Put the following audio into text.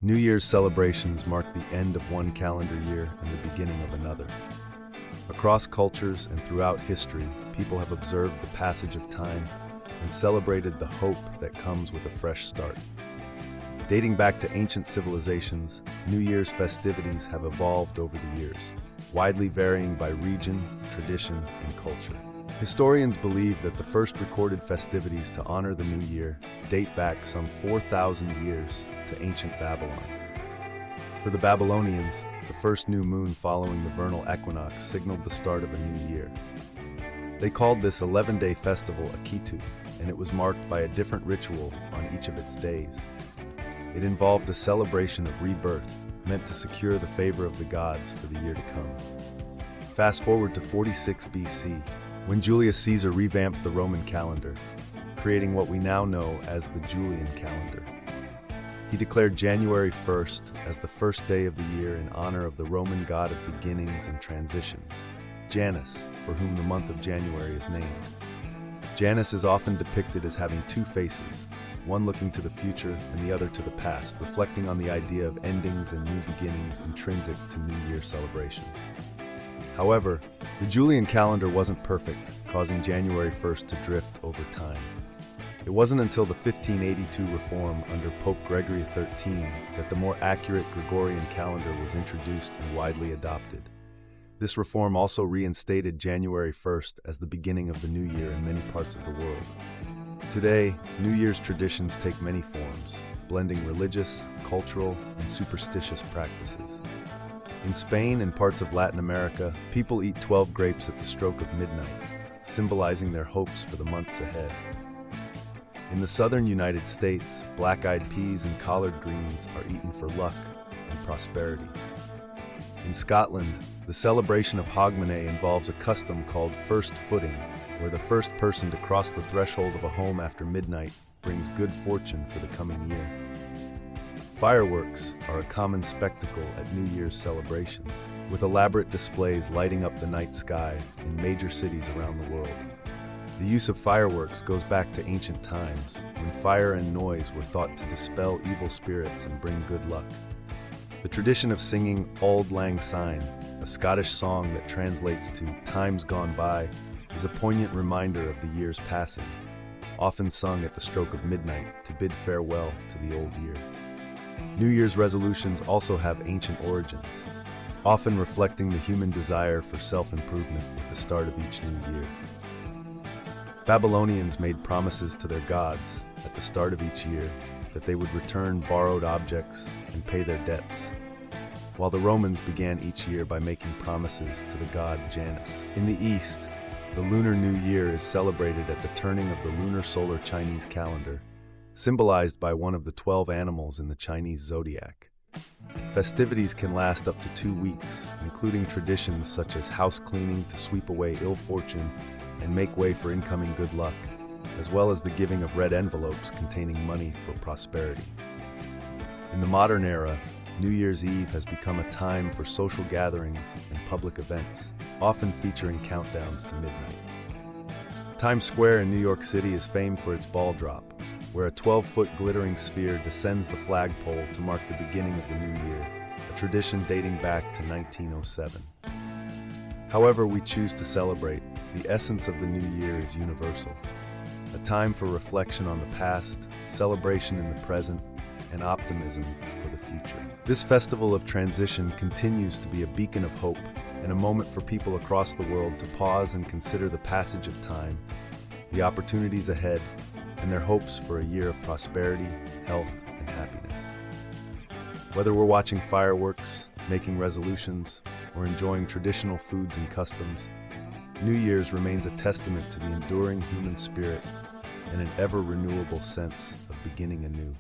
New Year's celebrations mark the end of one calendar year and the beginning of another. Across cultures and throughout history, people have observed the passage of time and celebrated the hope that comes with a fresh start. Dating back to ancient civilizations, New Year's festivities have evolved over the years, widely varying by region, tradition, and culture. Historians believe that the first recorded festivities to honor the new year date back some 4,000 years to ancient Babylon. For the Babylonians, the first new moon following the vernal equinox signaled the start of a new year. They called this 11-day festival Akitu, and it was marked by a different ritual on each of its days. It involved a celebration of rebirth, meant to secure the favor of the gods for the year to come. Fast forward to 46 BC, when Julius Caesar revamped the Roman calendar, creating what we now know as the Julian calendar. He declared January 1st as the first day of the year in honor of the Roman god of beginnings and transitions, Janus, for whom the month of January is named. Janus is often depicted as having two faces, one looking to the future and the other to the past, reflecting on the idea of endings and new beginnings intrinsic to New Year celebrations. However, the Julian calendar wasn't perfect, causing January 1st to drift over time. It wasn't until the 1582 reform under Pope Gregory XIII that the more accurate Gregorian calendar was introduced and widely adopted. This reform also reinstated January 1st as the beginning of the new year in many parts of the world. Today, New Year's traditions take many forms, blending religious, cultural, and superstitious practices. In Spain and parts of Latin America, people eat 12 grapes at the stroke of midnight, symbolizing their hopes for the months ahead. In the southern United States, black-eyed peas and collard greens are eaten for luck and prosperity. In Scotland, the celebration of Hogmanay involves a custom called first footing, where the first person to cross the threshold of a home after midnight brings good fortune for the coming year. Fireworks are a common spectacle at New Year's celebrations, with elaborate displays lighting up the night sky in major cities around the world. The use of fireworks goes back to ancient times, when fire and noise were thought to dispel evil spirits and bring good luck. The tradition of singing Auld Lang Syne, a Scottish song that translates to "Times Gone By," is a poignant reminder of the year's passing, often sung at the stroke of midnight to bid farewell to the old year. New Year's resolutions also have ancient origins, often reflecting the human desire for self-improvement at the start of each new year. Babylonians made promises to their gods at the start of each year that they would return borrowed objects and pay their debts, while the Romans began each year by making promises to the god Janus. In the East, the Lunar New Year is celebrated at the turning of the lunar solar Chinese calendar, symbolized by one of the 12 animals in the Chinese zodiac. Festivities can last up to 2 weeks, including traditions such as house cleaning to sweep away ill fortune and make way for incoming good luck, as well as the giving of red envelopes containing money for prosperity. In the modern era, New Year's Eve has become a time for social gatherings and public events, often featuring countdowns to midnight. Times Square in New York City is famed for its ball drop, where a 12-foot glittering sphere descends the flagpole to mark the beginning of the new year, a tradition dating back to 1907. However we choose to celebrate, the essence of the new year is universal, a time for reflection on the past, celebration in the present, and optimism for the future. This festival of transition continues to be a beacon of hope and a moment for people across the world to pause and consider the passage of time, the opportunities ahead, and their hopes for a year of prosperity, health, and happiness. Whether we're watching fireworks, making resolutions, or enjoying traditional foods and customs, New Year's remains a testament to the enduring human spirit and an ever-renewable sense of beginning anew.